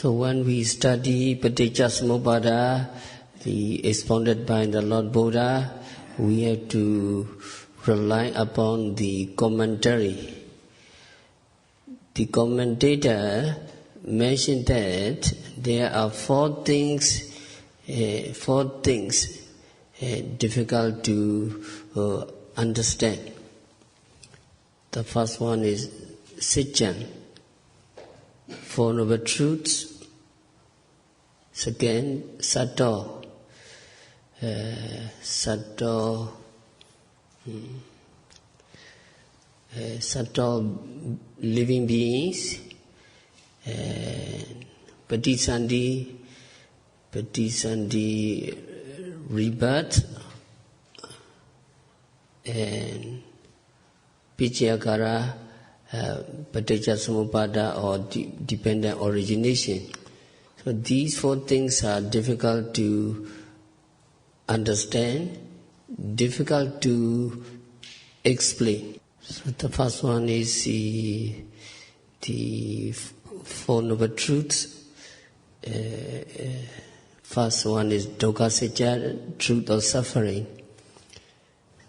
So when we study Paticca-Samuppada, expounded by the Lord Buddha, we have to rely upon the commentary. The commentator mentioned that there are four things difficult to understand. The first one is Sitchan, Four Noble Truths. Second, Sayadaw, living beings, Paticca, rebirth, and Pichakara, Paticca-Samuppada or dependent origination. So these four things are difficult to understand, difficult to explain. So the first one is the Four Noble Truths. First one is Dukkha-Sacca, truth of suffering.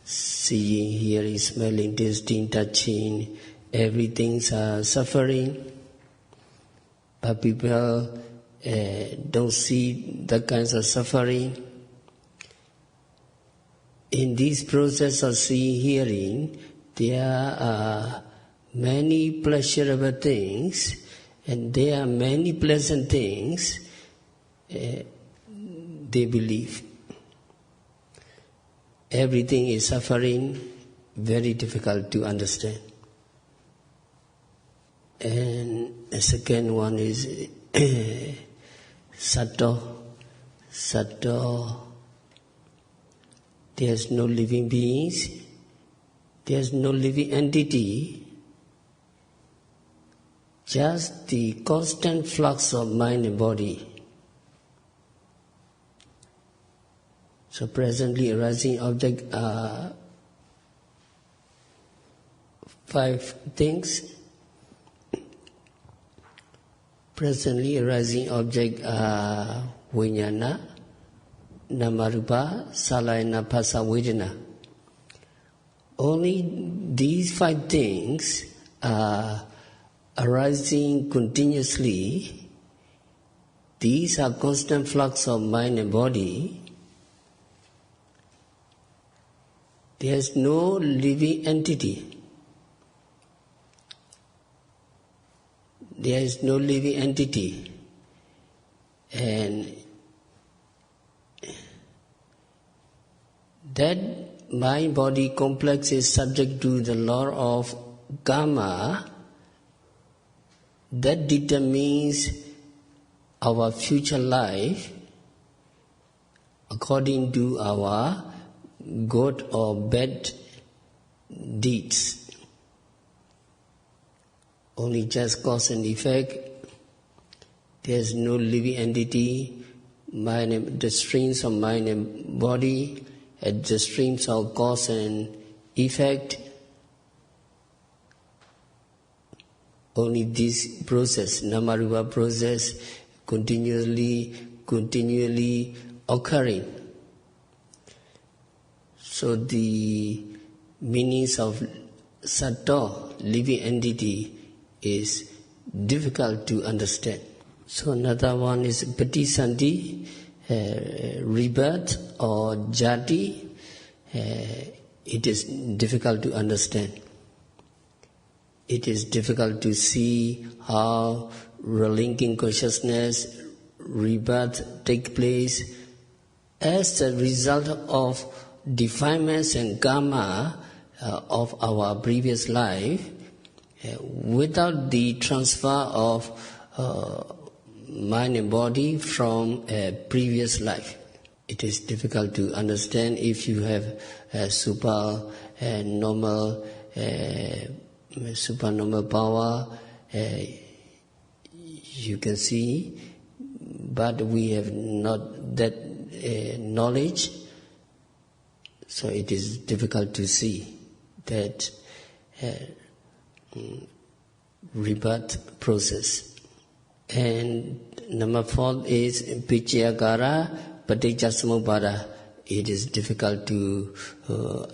Seeing, hearing, smelling, tasting, touching, everything's suffering. But people don't see the kinds of suffering. In this process of seeing, hearing, there are many pleasurable things and there are many pleasant things they believe. Everything is suffering, very difficult to understand. And the second one is Sayadaw. There's no living beings, there's no living entity, just the constant flux of mind and body. So presently arising object are five things. Presently arising object are Vijnana, Namarupa, Salayana, Phassa, Vedana. Only these five things are arising continuously. These are constant flux of mind and body. There is no living entity. There is no living entity. And that mind-body complex is subject to the law of karma that determines our future life according to our good or bad deeds. Only just cause and effect. There is no living entity. The streams of mind and body, at the streams of cause and effect. Only this process, Namarupa process, continually occurring. So the meanings of Sayadaw, living entity, is difficult to understand. So another one is Paticca, rebirth or jati. It is difficult to understand. It is difficult to see how relinquishing consciousness, rebirth take place as a result of defilements and karma of our previous life, without the transfer of mind and body from a previous life. It is difficult to understand if you have supernormal power. You can see, but we have not that knowledge. So it is difficult to see that rebirth process. And Number 4 is Paticca-Samuppada, Paticca-Samuppada. It is difficult to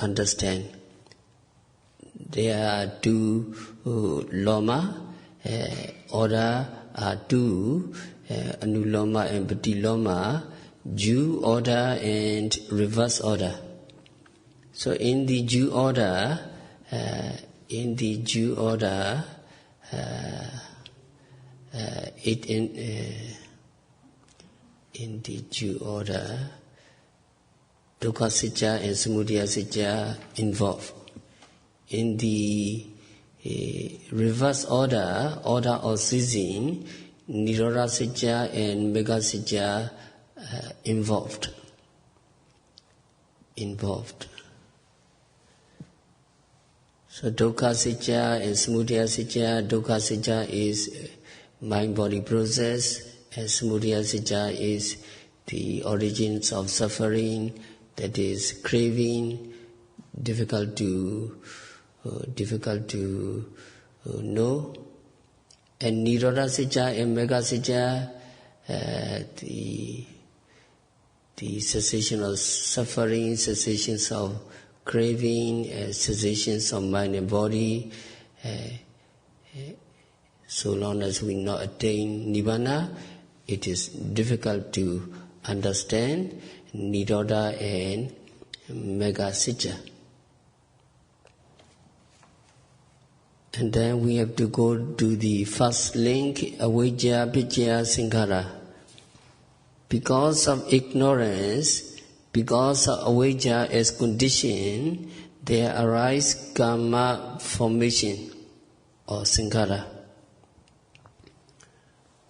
understand. There are 2 loma, order are 2, Anuloma and Pratiloma, due order and reverse order. So in the due order, in the due order, Dukkha Sitya and Samudaya Sitya involved. In the reverse order, order of ceasing, Nirodha Sitya and Megha Sitya involved. So Dukkha Sitya and Samudaya Sitya, Dukkha Sitya is mind-body process, and Samudaya Sitya is the origins of suffering, that is craving, difficult to know. And Nirodha Sitya and Megha Sitya, the cessation of suffering, cessations of craving, cessations of mind and body. So long as we not attain Nibbana, it is difficult to understand Nirodha and Megha Sitya. And then we have to go to the first link, Avijja Picchaya Sankhara. Because of ignorance, because of avijja as condition, there arise karma formation or sankhara.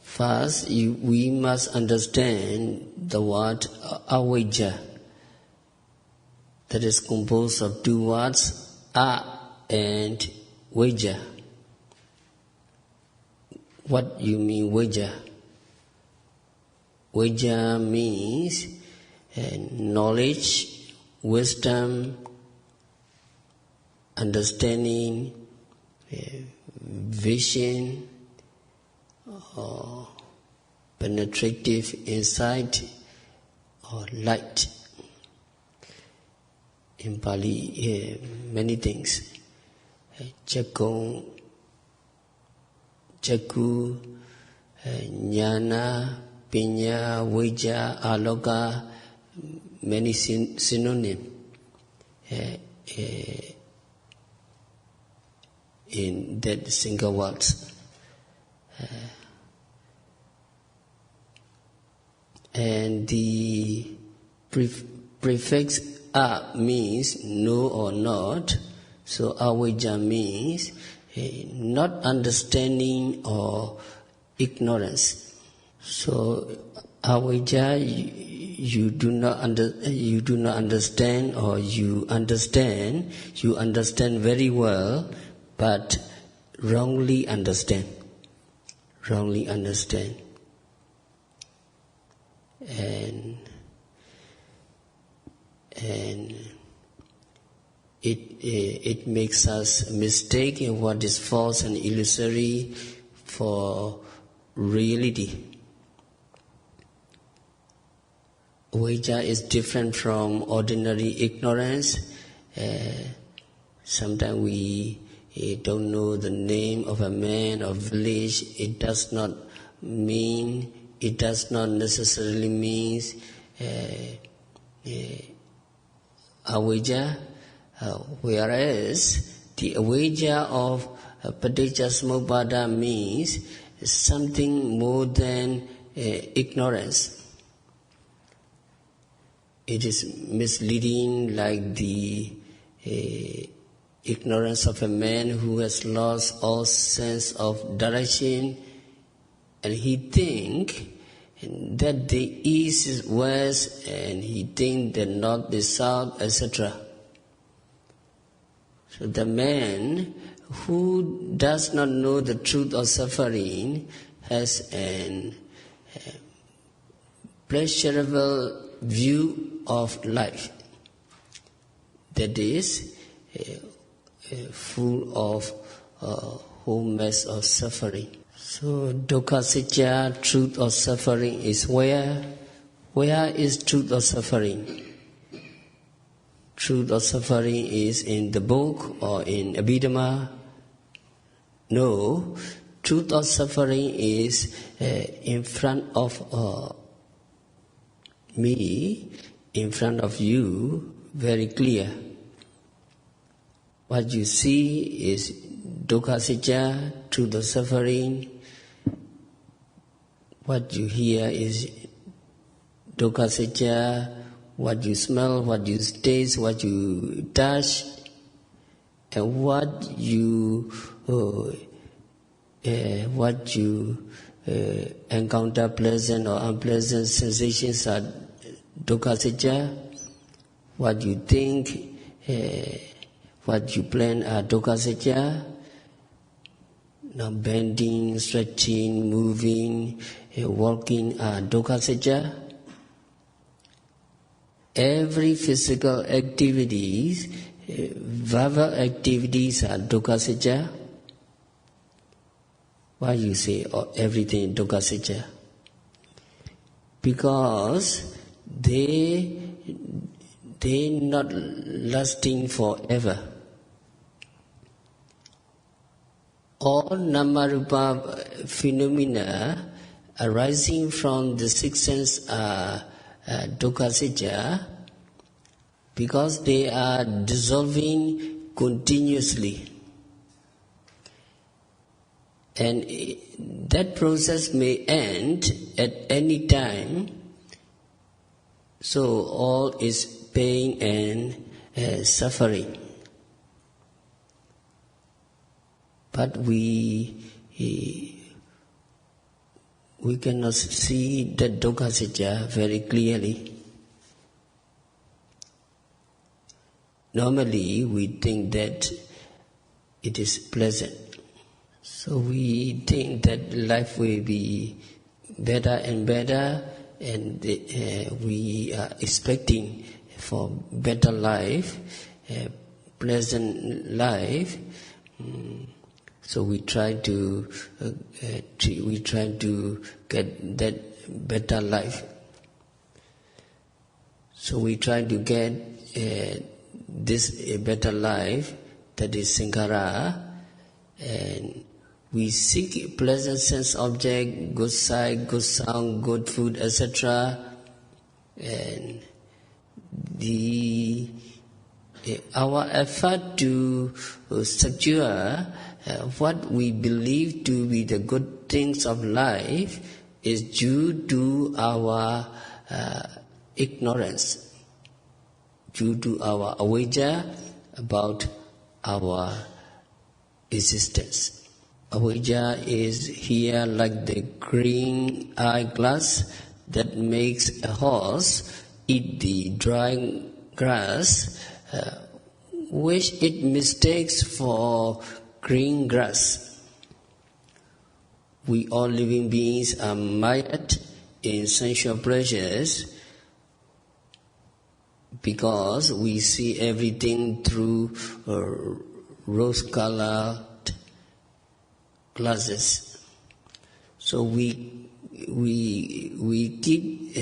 First, we must understand the word avijja, that is composed of 2 words, a and vijja. What you mean vijja? Vijja means knowledge, wisdom, understanding, vision, or penetrative insight, or light. In Pali, many things. Chakku, jnana, pinya, vijja, aloka, many synonyms in that single words. And the prefix a means no or not, so avijja means not understanding or ignorance. So avijja, you do not understand, or you understand very well, but wrongly understand. And it makes us mistake in what is false and illusory for reality. Avijja is different from ordinary ignorance. Sometimes we don't know the name of a man or village. It does not necessarily mean avijja, whereas the avijja of Paticca-Samuppada means something more than ignorance. It is misleading, like the ignorance of a man who has lost all sense of direction, and he think that the east is west, and he think that north is south, etc. So the man who does not know the truth of suffering has an pleasurable view of life, that is full of whole mess of suffering. So dukkha sacca, truth or suffering is where? Where is truth or suffering? Truth or suffering is in the book or in Abhidhamma? No, truth or suffering is in front of me, in front of you, very clear. What you see is dukkha sacca, truth or suffering. What you hear is dukkha sacca. What you smell, what you taste, what you touch, and what you encounter, pleasant or unpleasant sensations are dukkha sacca. What you think, what you plan are dukkha sacca. Now bending, stretching, moving, walking are dukkha sacca. Every physical activities, verbal activities are dukkha sacca. Why you say everything dukkha sacca? Because they not lasting forever. All nama-rupa phenomena arising from the six senses are dukkha sacca because they are dissolving continuously. And that process may end at any time, so all is pain and suffering. But we cannot see the dukkha sacca very clearly. Normally, we think that it is pleasant. So we think that life will be better and better, and we are expecting for better life, pleasant life. So we try to get that better life. So we try to get this better life, that is sankhara, and we seek pleasant sense object, good sight, good sound, good food, etc. And our effort to secure what we believe to be the good things of life is due to our ignorance, due to our avijja about our existence. Avijja is here like the green eyeglass that makes a horse eat the dry grass, which it mistakes for green grass. We all living beings are mired in sensual pleasures because we see everything through rose-colored glasses. So we keep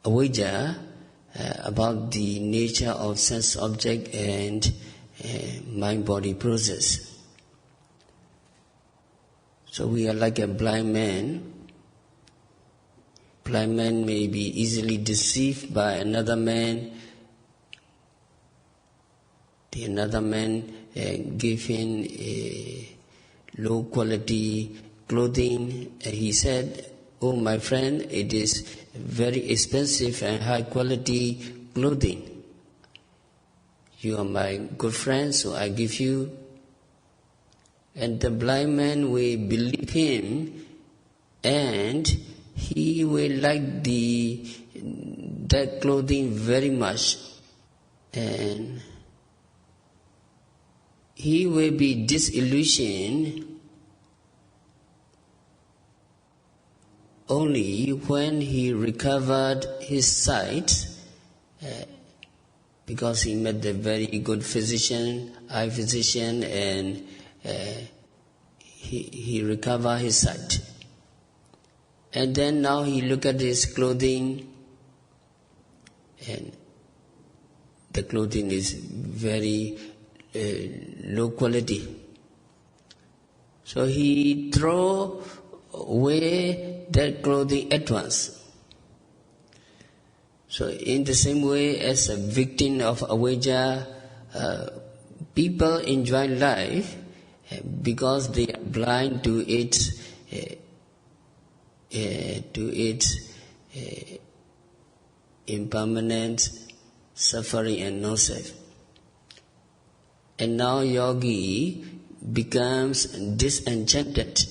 avijja about the nature of sense object and mind-body process. So we are like a blind man. Blind man may be easily deceived by another man. Another man gave him a low quality clothing. He said, "Oh my friend, it is very expensive and high quality clothing. You are my good friend, so I give you." And the blind man will believe him, and he will like that clothing very much, and he will be disillusioned only when he recovered his sight, because he met a very good physician, eye physician, and he recover his sight. And then now he look at his clothing, and the clothing is very low quality. So he throw away that clothing at once. So in the same way as a victim of avijja, people enjoy life because they are blind to its impermanent suffering and non-self. And now yogi becomes disenchanted.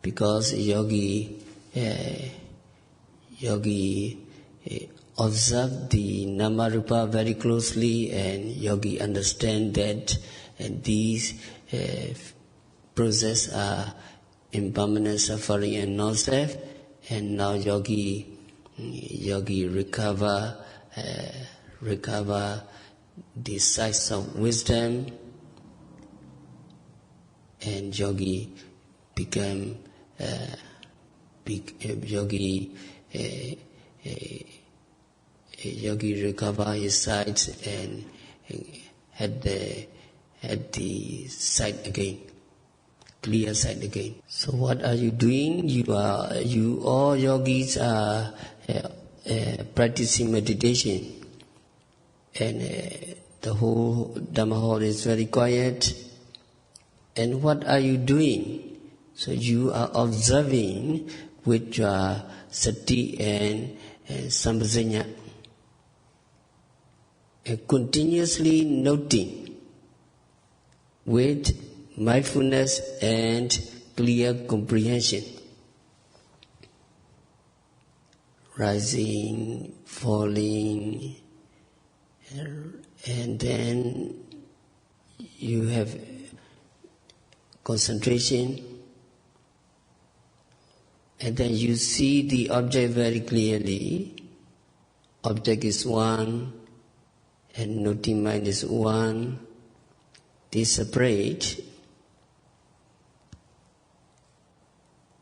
Because yogi observe the nama-rupa very closely, and yogi understand that these processes are impermanent suffering and non-self, and now yogi recover the sight of wisdom, and yogi become yogi recover his sight and had the sight again, clear sight again. So what are you doing? You all yogis are practicing meditation, and the whole Dhamma hall is very quiet. And what are you doing? So you are observing with your sati and sampajanya, and continuously noting with mindfulness and clear comprehension, rising, falling, and then you have concentration, and then you see the object very clearly. Object is one, and noting mind is one. They separate.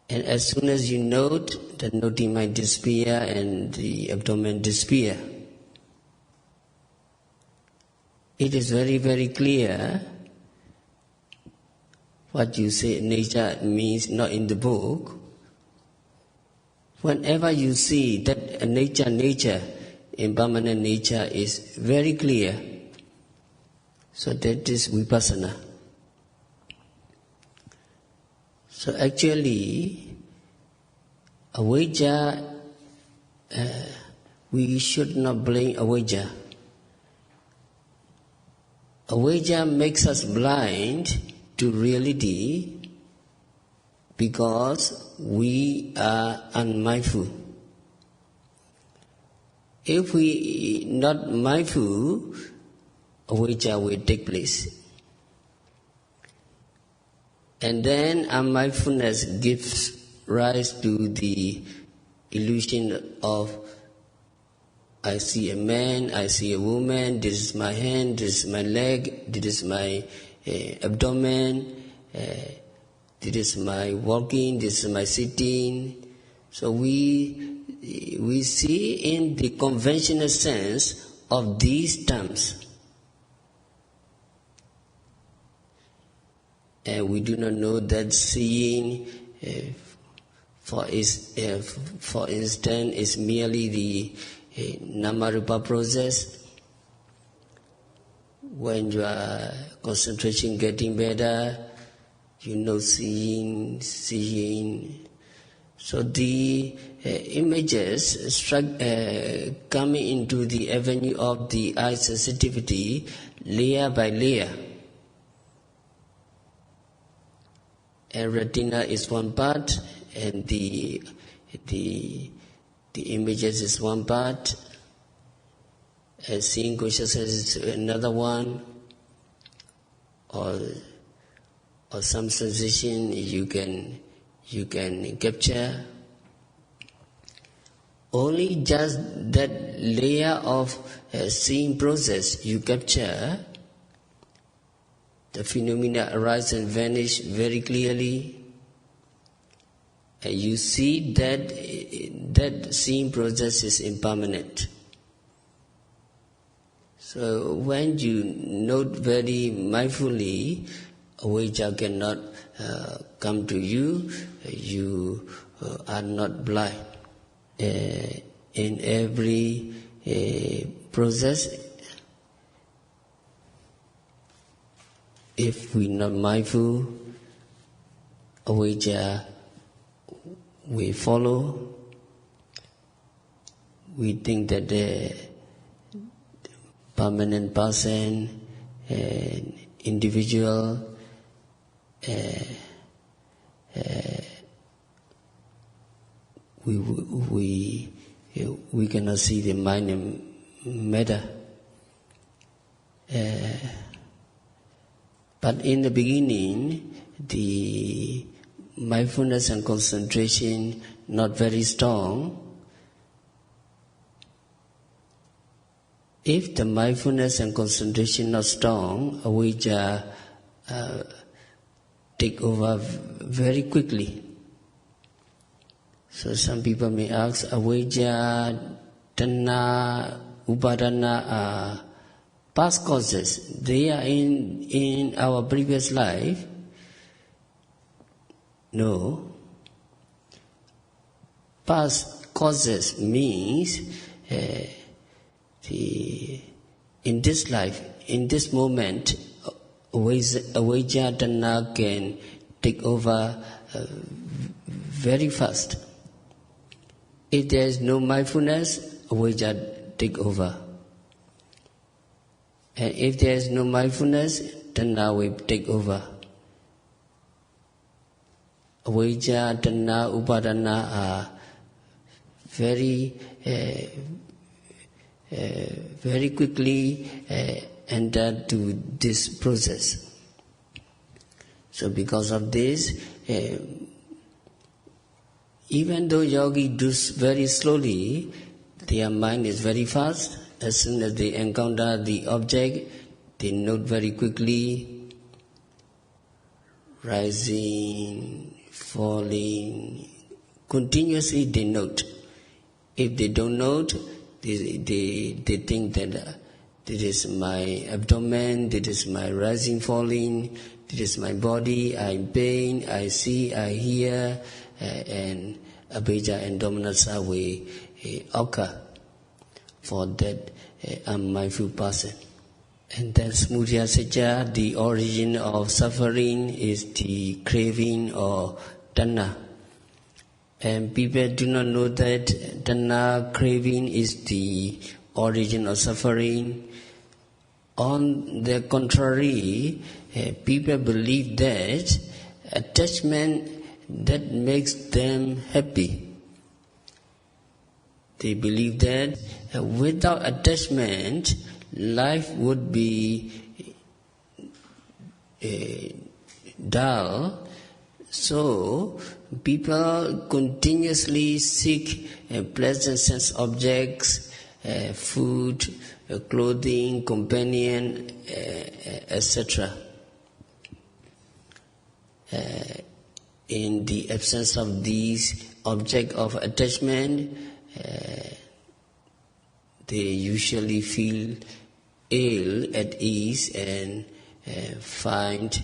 And as soon as you note, the noting mind disappear and the abdomen disappear. It is very, very clear. What you say nature means not in the book. Whenever you see that nature, impermanent nature is very clear, so that is vipassana. So actually, avijja, we should not blame avijja. Avijja makes us blind to reality because we are unmindful. If we not mindful, avijja will take place. And then unmindfulness gives rise to the illusion of I see a man, I see a woman, this is my hand, this is my leg, this is my abdomen, this is my walking, this is my sitting. So we see in the conventional sense of these terms. And we do not know that seeing, for instance, is merely the nama-rupa process. When your concentration getting better, you know seeing. So the images coming into the avenue of the eye sensitivity layer by layer. And retina is one part, and the images is one part, and seeing consciousness is another one, or some sensation you can capture, Only just that layer of seeing process you capture, the phenomena arise and vanish very clearly. And you see that seeing process is impermanent. So when you note very mindfully, avijja cannot come to you, you are not blind. In every process, if we not mindful, avijja we follow. We think that the permanent person, individual, we cannot see the mind and matter. But in the beginning, the mindfulness and concentration not very strong. If the mindfulness and concentration not strong, avijja take over very quickly. So some people may ask, avijja, tanha, upadana are past causes. They are in our previous life. No. Past causes means in this life, in this moment, avijja, tanha can take over very fast. If there is no mindfulness, avijja take over. And if there is no mindfulness, tanha will take over. Avijja, tanha, upadana are very quickly enter to this process. So because of this, even though yogi does very slowly, their mind is very fast. As soon as they encounter the object, they note very quickly, rising, falling, continuously they note. If they don't note, they think that this is my abdomen, this is my rising, falling, this is my body, I'm in pain, I see, I hear, and avijja and dominanza will occur for that unmindful person. And then smudya sajja, the origin of suffering is the craving or tanha. And people do not know that tanha, craving is the origin of suffering. On the contrary, people believe that attachment that makes them happy. They believe that without attachment, life would be dull. So people continuously seek pleasant sense objects, food, clothing, companion, etc. In the absence of these objects of attachment, they usually feel ill at ease and find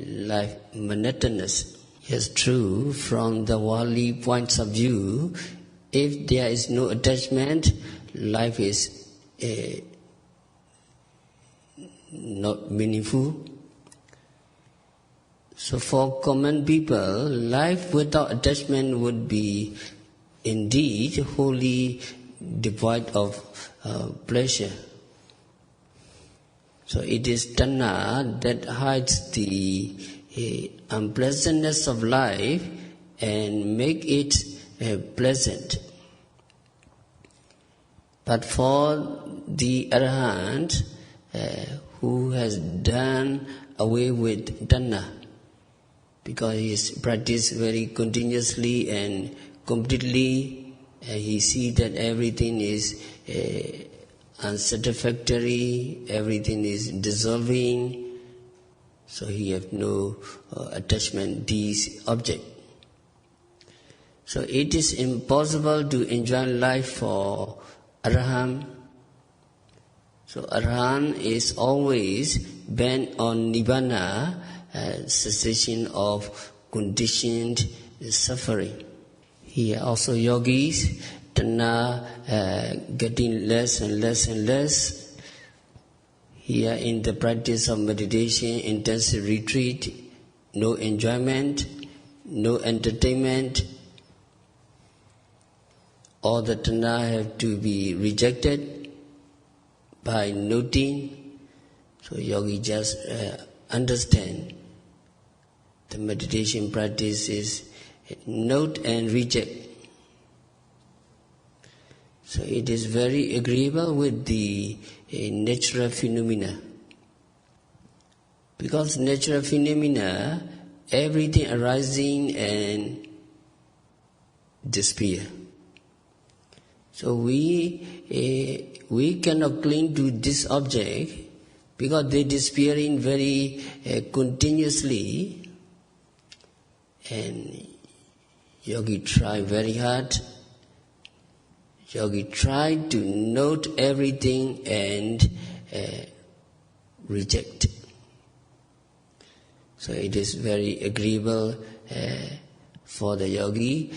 life monotonous. Yes, true, from the worldly points of view, if there is no attachment, life is not meaningful. So for common people, life without attachment would be indeed wholly devoid of pleasure. So it is tanha that hides the unpleasantness of life and make it pleasant. But for the arahant who has done away with tanha, because he is practiced very continuously and completely, and he sees that everything is unsatisfactory, everything is dissolving, so he has no attachment to these objects. So it is impossible to enjoy life for Arahant. So Arahant is always bent on Nibbana, cessation of conditioned suffering. Here also yogis, Tanha getting less and less and less. Here in the practice of meditation, intensive retreat, no enjoyment, no entertainment. All the Tanha have to be rejected by noting. So yogi just understand the meditation practice is note and reject. So it is very agreeable with the natural phenomena. Because natural phenomena, everything arising and disappear. So we cannot cling to this object because they disappearing very continuously, and yogi try very hard. Yogi try to note everything and reject. So it is very agreeable for the yogi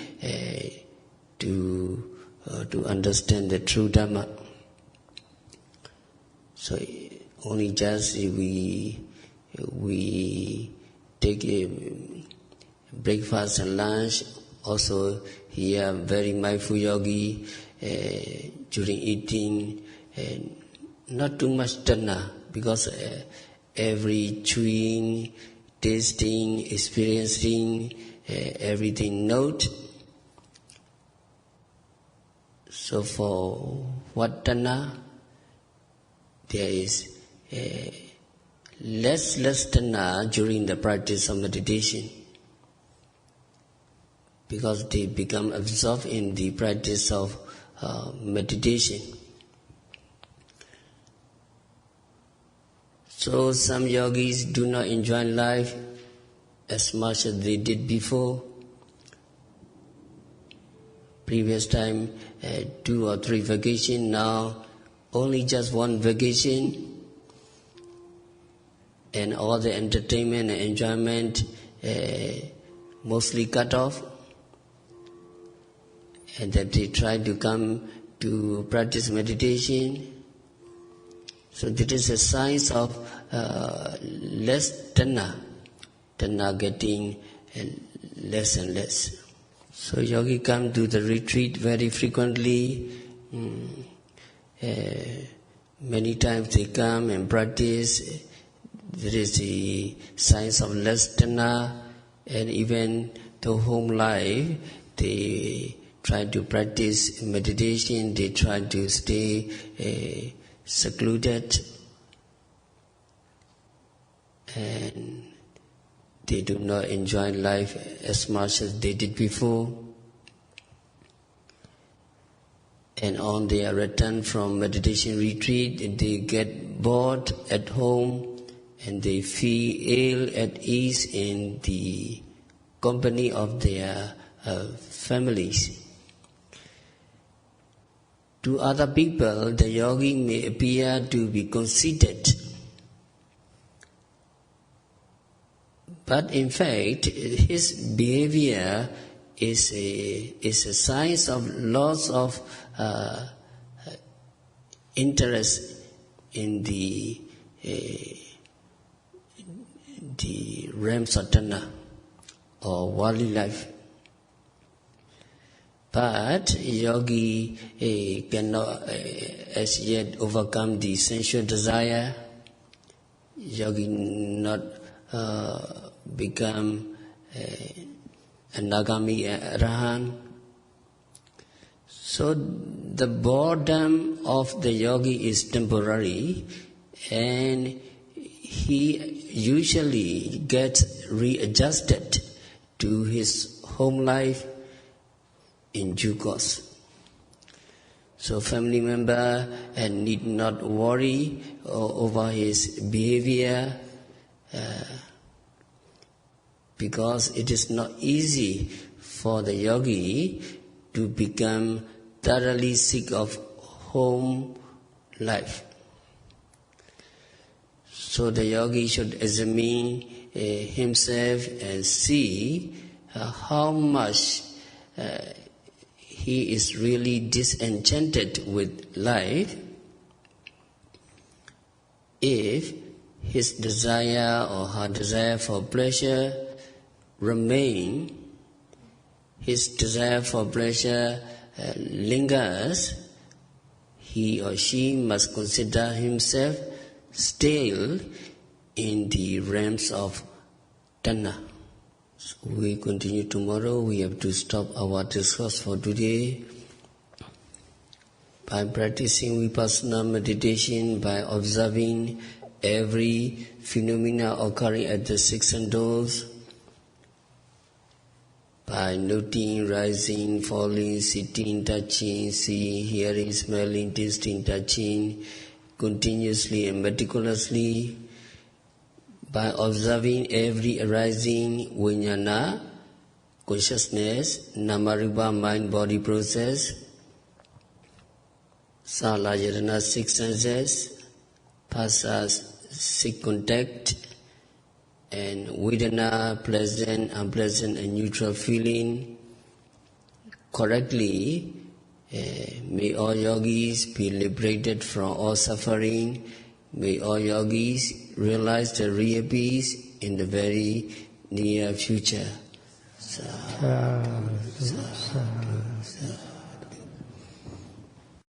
to understand the true Dhamma. So only just we take a breakfast and lunch. Also here very mindful yogi during eating, not too much Tanha, because every chewing, tasting, experiencing, everything note. So for what Tanha, there is less Tanha during the practice of meditation, because they become absorbed in the practice of meditation. So some yogis do not enjoy life as much as they did before. Previous time 2 or 3 vacation, now only just 1 vacation, and all the entertainment and enjoyment mostly cut off, and that they try to come to practice meditation. So this is a sign of less Tanha getting less and less. So yogi come to the retreat very frequently. Many times they come and practice. There is the signs of less Tanha, and even the home life, they try to practice meditation, they try to stay secluded, and they do not enjoy life as much as they did before. And on their return from meditation retreat, they get bored at home, and they feel ill at ease in the company of their families. To other people, the yogi may appear to be conceited, but in fact, his behavior is a sign of loss of interest in the realms of Tanha or worldly life. But yogi cannot as yet overcome the sensual desire. Yogi not become anagami arahant. So the boredom of the yogi is temporary, and he usually gets readjusted to his home life in due course. So family member need not worry over his behavior because it is not easy for the yogi to become thoroughly sick of home life. So the yogi should examine himself and see how much he is really disenchanted with life. If his desire or her desire for pleasure remain, his desire for pleasure lingers, he or she must consider himself still in the realms of tanha. So we continue tomorrow. We have to stop our discourse for today. By practicing vipassana meditation, by observing every phenomena occurring at the six senses, by noting rising, falling, sitting, touching, seeing, hearing, smelling, tasting, touching, continuously and meticulously, by observing every arising vijnana, consciousness, namarupa, mind-body process, salajana, six senses, pasas, six contact, and vedana, pleasant, unpleasant, and neutral feeling, correctly, may all yogis be liberated from all suffering. May all yogis realize the real peace in the very near future. Sadhu, sadhu, sadhu.